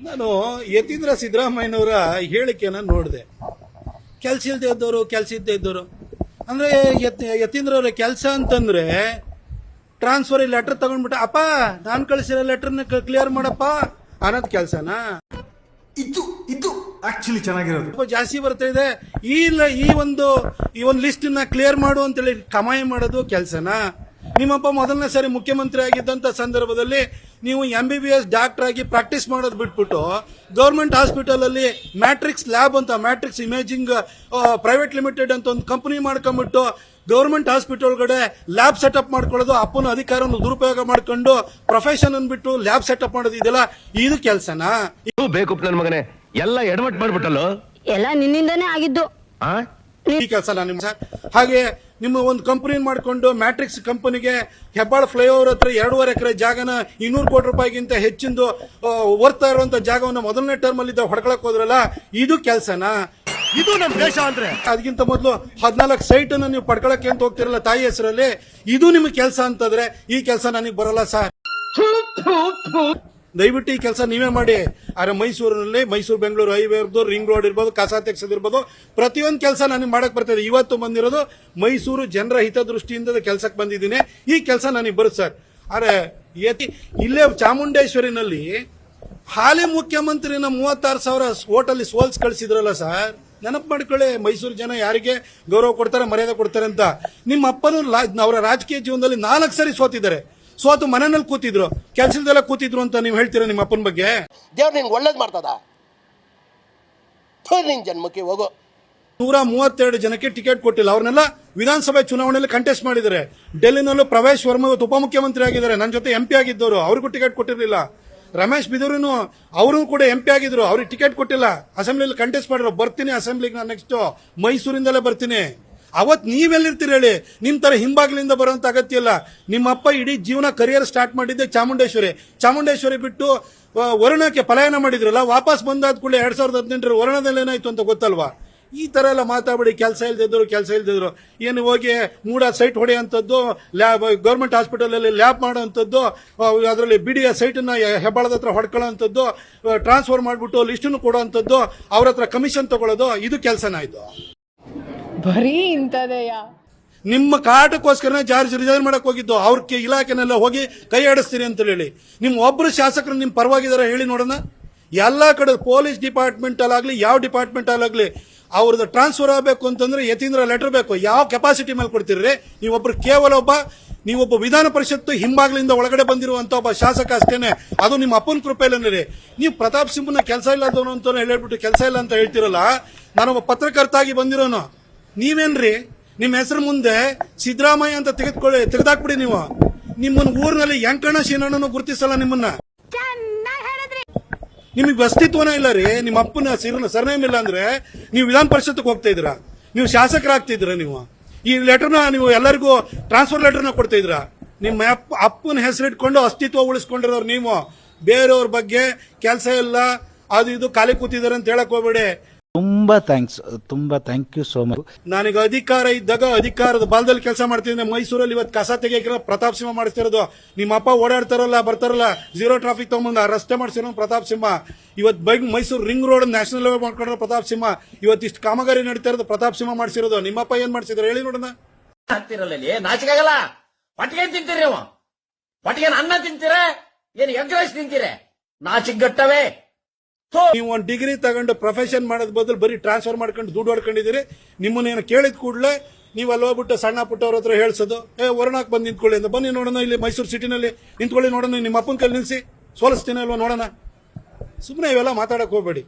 ನಾನು ಯತೀಂದ್ರ ಸಿದ್ದರಾಮಯ್ಯನವರ ಹೇಳಿಕೆನ ನೋಡಿದೆ. ಕೆಲ್ಸ ಇಲ್ದೇ ಇದ್ದವರು, ಕೆಲ್ಸ ಇದ್ದೇ ಇದ್ದವರು ಅಂದ್ರೆ ಯತೀಂದ್ರ ಅವರ ಕೆಲಸ ಅಂತಂದ್ರೆ ಟ್ರಾನ್ಸ್ಫರ್ ಲೆಟರ್ ತಗೊಂಡ್ಬಿಟ್ಟ, ಅಪ್ಪ ನಾನು ಕಳಿಸಿರೋ ಲೆಟರ್ನ ಕ್ಲಿಯರ್ ಮಾಡಪ್ಪ ಅನ್ನೋದ್ ಕೆಲ್ಸನಾ? ಇದು ಆಕ್ಚುಲಿ ಚೆನ್ನಾಗಿರೋದು. ಜಾಸ್ತಿ ಬರ್ತಾ ಇದೆ, ಈ ಒಂದು ಲಿಸ್ಟ್ ನ ಕ್ಲಿಯರ್ ಮಾಡು ಅಂತೇಳಿ ಕಮಾಯಿ ಮಾಡೋದು ಕೆಲ್ಸನಾ? ನಿಮ್ಮಪ್ಪ ಮೊದಲನೇ ಸಾರಿ ಮುಖ್ಯಮಂತ್ರಿ ಆಗಿದ್ದಂತ ಸಂದರ್ಭದಲ್ಲಿ ನೀವು MBBS ಡಾಕ್ಟರ್ ಆಗಿ ಪ್ರಾಕ್ಟೀಸ್ ಮಾಡೋದು ಬಿಟ್ಬಿಟ್ಟು ಗವರ್ಮೆಂಟ್ ಹಾಸ್ಪಿಟಲ್ ಅಲ್ಲಿ ಮ್ಯಾಟ್ರಿಕ್ಸ್ ಲ್ಯಾಬ್ ಅಂತ, ಮ್ಯಾಟ್ರಿಕ್ಸ್ ಇಮೇಜಿಂಗ್ ಪ್ರೈವೇಟ್ ಲಿಮಿಟೆಡ್ ಅಂತ ಒಂದು ಕಂಪನಿ ಮಾಡ್ಕೊಂಡ್ಬಿಟ್ಟು ಗವರ್ಮೆಂಟ್ ಹಾಸ್ಪಿಟಲ್ ಕಡೆ ಲ್ಯಾಬ್ ಸೆಟಪ್ ಮಾಡ್ಕೊಳ್ಳೋದು, ಅಪ್ಪನ ಅಧಿಕಾರವನ್ನು ದುರುಪಯೋಗ ಮಾಡ್ಕೊಂಡು ಪ್ರೊಫೆಷನ್ ಅಂದ್ಬಿಟ್ಟು ಲ್ಯಾಬ್ ಸೆಟಪ್ ಮಾಡೋದು, ಇದೆಲ್ಲ ಇದು ಕೆಲ್ಸನಾ? ಬೇಕು ನನ್ನ ಮಗನೇ, ಎಲ್ಲ ಎಡವಟ್ ಮಾಡ್ಬಿಟ್ಟಲ್ಲೋ, ಎಲ್ಲ ನಿನ್ನಿಂದನೇ ಆಗಿದ್ದು. ಈ ಕೆಲಸ ನಾನು ಹಾಗೆ ನಿಮ್ಮ ಒಂದು ಕಂಪನಿ ಮಾಡ್ಕೊಂಡು ಮ್ಯಾಟ್ರಿಕ್ಸ್ ಕಂಪನಿಗೆ ಹೆಬ್ಬಾಳ ಫ್ಲೈಓವರ್ ಹತ್ರ 2.5 ಎಕರೆ ಜಾಗನ 200 ಕೋಟಿ ರೂಪಾಯಿಗಿಂತ ಹೆಚ್ಚಿಂದು ವರ್ತಾ ಇರುವಂತ ಜಾಗವನ್ನು ಮೊದಲನೇ ಟರ್ಮ್ ಅಲ್ಲಿ ಹೊಡ್ಕೊಳಕ್ ಹೋದ್ರಲ್ಲ, ಇದು ಕೆಲಸನಾ? ಇದು ನಮ್ಮ ದೇಶ ಅಂದ್ರೆ. ಅದಕ್ಕಿಂತ ಮೊದಲು 14 ಸೈಟ್ ಅನ್ನು ನೀವು ಪಡ್ಕೊಳಕ್ಕೆ ಅಂತ ಹೋಗ್ತಿರಲ್ಲ ತಾಯಿ ಹೆಸರಲ್ಲಿ, ಇದು ನಿಮ್ಗೆ ಕೆಲಸ ಅಂತಂದ್ರೆ ಈ ಕೆಲಸ ನನಗೆ ಬರಲ್ಲ ಸರ್. ದಯವಿಟ್ಟು ಈ ಕೆಲಸ ನೀವೇ ಮಾಡಿ. ಆದ್ರೆ ಮೈಸೂರಿನಲ್ಲಿ ಮೈಸೂರು ಬೆಂಗಳೂರು ಹೈವೇ ಇರ್ಬೋದು, ರಿಂಗ್ ರೋಡ್ ಇರ್ಬೋದು, ಕಸ ತೆಗ್ಸೋದಿರ್ಬೋದು, ಪ್ರತಿಯೊಂದು ಕೆಲಸ ನನಗೆ ಮಾಡಕ್ ಬರ್ತದೆ. ಇವತ್ತು ಬಂದಿರೋದು ಮೈಸೂರು ಜನರ ಹಿತದೃಷ್ಟಿಯಿಂದ ಕೆಲಸಕ್ಕೆ ಬಂದಿದ್ದೀನಿ. ಈ ಕೆಲಸ ನನಗೆ ಬರುತ್ತೆ ಸರ್. ಆದ್ರೆ ಇಲ್ಲೇ ಚಾಮುಂಡೇಶ್ವರಿನಲ್ಲಿ ಹಾಲಿ ಮುಖ್ಯಮಂತ್ರಿನ 36,000 ಓಟಲ್ಲಿ ಸೋಲ್ಸ್ ಕಳಿಸಿದ್ರಲ್ಲ ಸರ್, ನೆನಪು ಮಾಡ್ಕೊಳ್ಳಿ. ಮೈಸೂರು ಜನ ಯಾರಿಗೆ ಗೌರವ ಕೊಡ್ತಾರೆ, ಮರ್ಯಾದೆ ಕೊಡ್ತಾರೆ ಅಂತ. ನಿಮ್ಮ ಅಪ್ಪನು ಅವರ ರಾಜಕೀಯ ಜೀವನದಲ್ಲಿ 4 ಸರಿ ಸೋತಿದ್ದಾರೆ. ಸೋತು ಮನೆಯಲ್ಲಿ ಕೂತಿದ್ರು, ಕೆಲಸದಲ್ಲ ಕೂತಿದ್ರು ಅಂತ ನೀವು ಹೇಳ್ತೀರಾ ನಿಮ್ಮ ಅಪ್ಪನ ಬಗ್ಗೆ? ದೇವ್ರು ನಿನ್ಗೆ ಒಳ್ಳೇದು ಮಾಡ್ತದ? ನಿನ್ ಜನ್ಮಕ್ಕೆ ಹೋಗೋ. 132 ಜನಕ್ಕೆ ಟಿಕೆಟ್ ಕೊಟ್ಟಿಲ್ಲ. ಅವ್ರನ್ನೆಲ್ಲ ವಿಧಾನಸಭೆ ಚುನಾವಣೆಯಲ್ಲಿ ಕಂಟೆಸ್ಟ್ ಮಾಡಿದ್ದಾರೆ. ಡೆಲ್ಲಿನಲ್ಲೂ ಪ್ರವೇಶ್ ವರ್ಮಾ ಉಪಮುಖ್ಯಮಂತ್ರಿ ಆಗಿದ್ದಾರೆ, ನನ್ನ ಜೊತೆ MP ಆಗಿದ್ದವರು, ಅವ್ರಿಗೂ ಟಿಕೆಟ್ ಕೊಟ್ಟಿರಲಿಲ್ಲ. ರಮೇಶ್ ಬಿದೂರಿನು ಅವರು ಕೂಡ MP ಆಗಿದ್ರು, ಅವ್ರಿಗೆ ಟಿಕೆಟ್ ಕೊಟ್ಟಿಲ್ಲ. ಅಸೆಂಬ್ಲಿಯಲ್ಲಿ ಕಂಟೆಸ್ಟ್ ಮಾಡಿರೋ. ಬರ್ತೀನಿ ಅಸೆಂಬ್ಲಿಗೆ ನಾನು ನೆಕ್ಸ್ಟ್ ಮೈಸೂರಿಂದಲೇ ಬರ್ತೀನಿ. ಅವತ್ ನೀವೆಲ್ಲಿರ್ತೀರಿ ಹೇಳಿ? ನಿಮ್ ತರ ಹಿಂಬಾಗ್ಲಿಂದ ಬರುವಂತ ಅಗತ್ಯ ಇಲ್ಲ. ನಿಮ್ಮಪ್ಪ ಇಡೀ ಜೀವನ ಕರಿಯರ್ ಸ್ಟಾರ್ಟ್ ಮಾಡಿದ್ದೆ ಚಾಮುಂಡೇಶ್ವರಿ ಬಿಟ್ಟು ವರುಣಕ್ಕೆ ಪಲಾಯನ ಮಾಡಿದ್ರಲ್ಲ, ವಾಪಸ್ ಬಂದಾದ ಕೂಡಲೇ 2018 ವರುಣದಲ್ಲಿ ಏನಾಯ್ತು ಅಂತ ಗೊತ್ತಲ್ವಾ? ಈ ತರ ಎಲ್ಲ ಮಾತಾಡಿ ಕೆಲಸ ಇಲ್ದಿದ್ರು ಏನು ಹೋಗಿ ಮೂಡ ಸೈಟ್ ಹೊಡೆಯುವಂಥದ್ದು, ಗೌರ್ಮೆಂಟ್ ಹಾಸ್ಪಿಟಲ್ ಅಲ್ಲಿ ಲ್ಯಾಬ್ ಮಾಡೋಂಥದ್ದು, ಅದರಲ್ಲಿ BDA ಸೈಟ್ ನ ಹೆಬ್ಬಾಳದ ಹತ್ರ ಹೊಡ್ಕೊಳ್ಳೋಂಥದ್ದು, ಟ್ರಾನ್ಸ್ಫರ್ ಮಾಡ್ಬಿಟ್ಟು ಲಿಸ್ಟ್ ಕೊಡುವಂಥದ್ದು, ಅವ್ರ ಹತ್ರ ಕಮಿಷನ್ ತಗೊಳ್ಳೋದು, ಇದು ಕೆಲಸನ? ಇದು ಬರೀ ಇಂಥದೆಯಾ? ನಿಮ್ಮ ಕಾಟಕ್ಕೋಸ್ಕರ ರಿಸೈನ್ ಮಾಡಕ್ ಹೋಗಿದ್ದು. ಅವ್ರ ಇಲಾಖೆನೆಲ್ಲ ಹೋಗಿ ಕೈ ಆಡಿಸ್ತೀರಿ ಅಂತ ಹೇಳಿ. ನಿಮ್ ಒಬ್ರು ಶಾಸಕರು ನಿಮ್ ಪರವಾಗಿದಾರ ಹೇಳಿ ನೋಡೋಣ. ಎಲ್ಲಾ ಕಡೆ ಪೊಲೀಸ್ ಡಿಪಾರ್ಟ್ಮೆಂಟ್ ಅಲ್ಲಾಗ್ಲಿ, ಯಾವ ಡಿಪಾರ್ಟ್ಮೆಂಟ್ ಅಲ್ಲಾಗ್ಲಿ, ಅವ್ರದ್ದು ಟ್ರಾನ್ಸ್ಫರ್ ಆಗಬೇಕು ಅಂತಂದ್ರೆ ಯತೀಂದ್ರ ಲೆಟರ್ ಬೇಕು. ಯಾವ ಕೆಪಾಸಿಟಿ ಮೇಲೆ ಕೊಡ್ತೀರಿ? ನೀವೊಬ್ರು ಕೇವಲ ನೀವೊಬ್ಬ ವಿಧಾನ ಪರಿಷತ್ತು ಹಿಂಬಾಗ್ಲಿಂದ ಒಳಗಡೆ ಬಂದಿರುವಂತ ಒಬ್ಬ ಶಾಸಕ ಅಷ್ಟೇನೆ. ಅದು ನಿಮ್ಮ ಅಪ್ಪನ ಕೃಪೆಯಲ್ಲಿ. ನೀವು ಪ್ರತಾಪ್ ಸಿಂಹನ ಕೆಲಸ ಇಲ್ಲ ಅಂತ ಹೇಳ್ಬಿಟ್ಟು ಕೆಲಸ ಇಲ್ಲ ಅಂತ ಹೇಳ್ತಿರಲ್ಲ. ನಾನೊಬ್ಬ ಪತ್ರಕರ್ತ ಆಗಿ ಬಂದಿರೋನು. ನೀವೇನ್ರಿ ನಿಮ್ಮ ಹೆಸರು ಮುಂದೆ ಸಿದ್ದರಾಮಯ್ಯ ಅಂತ ತೆಗೆದಾಕ್ಬಿಡಿ. ನೀವು ನಿಮ್ಮನ್ನ ಊರಿನಲ್ಲಿ ಯಂಕಣ್ಣ ಶೀನಣ್ಣನು ಗುರುತಿಸಲ್ಲ. ನಿಮ್ಮನ್ನ ನಿಮಗೆ ಅಸ್ತಿತ್ವನೇ ಇಲ್ಲ ರೀ. ನಿಮ್ಮ ಅಪ್ಪನ ಸರ್ನೇಮ್ ಇಲ್ಲ ಅಂದ್ರೆ ನೀವು ವಿಧಾನ ಪರಿಷತ್ಗೆ ಹೋಗ್ತಾ ಇದ್ದೀರಾ, ನೀವು ಶಾಸಕರಾಗ್ತಿದ್ದೀರಾ. ನೀವು ಈ ಲೆಟರ್ನ ನೀವು ಎಲ್ಲರಿಗೂ ಟ್ರಾನ್ಸ್ಫರ್ ಲೆಟರ್ನ ಕೊಡ್ತಾ ಇದ್ದೀರಾ. ನಿಮ್ಮ ಅಪ್ಪನ ಹೆಸರಿಟ್ಕೊಂಡು ಅಸ್ತಿತ್ವ ಉಳಿಸ್ಕೊಂಡಿರೋರು ನೀವು. ಬೇರೆಯವ್ರ ಬಗ್ಗೆ ಕೆಲಸ ಇಲ್ಲ, ಅದು ಇದು ಖಾಲಿ ಕೂತಿದ್ದಾರೆ ಅಂತ ಹೇಳಕ್ ಹೋಗ್ಬೇಡಿ. ತುಂಬಾ ಥ್ಯಾಂಕ್ ಯು ಸೋ ಮಚ್. ನನಗೆ ಅಧಿಕಾರ ಇದ್ದಾಗ ಅಧಿಕಾರದ ಬಾಲದಲ್ಲಿ ಕೆಲಸ ಮಾಡ್ತಿದ್ದೆ. ಮೈಸೂರಲ್ಲಿ ಇವತ್ತು ಕಸ ತೆಗೆಯಕ್ಕೆ ಪ್ರತಾಪ್ ಸಿಂಹ ಮಾಡಿಸ್ತಿರೋದು. ನಿಮ್ಮ ಅಪ್ಪ ಓಡಾಡ್ತಾರಲ್ಲ, ಬರ್ತಾರಲ್ಲ, 0 ಟ್ರಾಫಿಕ್ ತಗೊಂಬಂದು ರಸ್ತೆ ಮಾಡಿಸಿರೋ ಪ್ರತಾಪ್ ಸಿಂಹ. ಇವತ್ತು Mysuru ring road national highway ಮಾಡ್ಕೊಂಡಿರೋ ಪ್ರತಾಪ್ ಸಿಂಹ. ಇವತ್ತು ಇಷ್ಟು ಕಾಮಗಾರಿ ನಡೀತಾ ಇರೋದು ಪ್ರತಾಪ್ ಸಿಂಹ ಮಾಡಿಸಿರೋದು. ನಿಮ್ಮಪ್ಪ ಏನ್ ಮಾಡಿಸಿದ್ರು ಹೇಳಿ ನೋಡೋಣ. ನಾಚಿಕಾಗಲ್ಲ. ಹೊಟ್ಟಿಗೆ ತಿಂತೀರಿ ನೀವು? ಹೊಟ್ಟಿಗೆ ಅನ್ನ ತಿಂತೀರ? ಏನು ಎಗ್ ರೈಸ್ ತಿಂತೀರ? ನಾಚಿಗಟ್ಟವೇ. ನೀವು ಒಂದು ಡಿಗ್ರಿ ತಗೊಂಡು ಪ್ರೊಫೆಷನ್ ಮಾಡೋದ್ ಬದಲು ಬರೀ ಟ್ರಾನ್ಸ್ಫರ್ ಮಾಡ್ಕೊಂಡು ದುಡ್ಡು ಹೊಡ್ಕೊಂಡಿದ್ದೀರಿ. ನಿಮ್ಮನ್ನೇನು ಕೇಳಿದ ಕೂಡಲೇ ನೀವು ಅಲ್ಲಿ ಹೋಗ್ಬಿಟ್ಟು ಸಣ್ಣ ಪುಟ್ಟವ್ರ ಹತ್ರ ಹೇಳ್ಸೋದು, ವರುಣಕ್ಕೆ ಬಂದು ನಿಂತ್ಕೊಳ್ಳಿ ಅಂತ. ಬನ್ನಿ ನೋಡೋಣ, ಇಲ್ಲಿ ಮೈಸೂರು ಸಿಟಿನಲ್ಲಿ ನಿಂತ್ಕೊಳ್ಳಿ ನೋಡೋಣ. ನಿಮ್ಮ ಅಪ್ಪನ ಕೈಲಿ ನಿಲ್ಸಿ ಸೋಲಿಸ್ತೀನಿ ಅಲ್ವಾ ನೋಡೋಣ. ಸುಮ್ಮನೆ ಇವೆಲ್ಲ ಮಾತಾಡಕ್ ಹೋಗ್ಬೇಡಿ.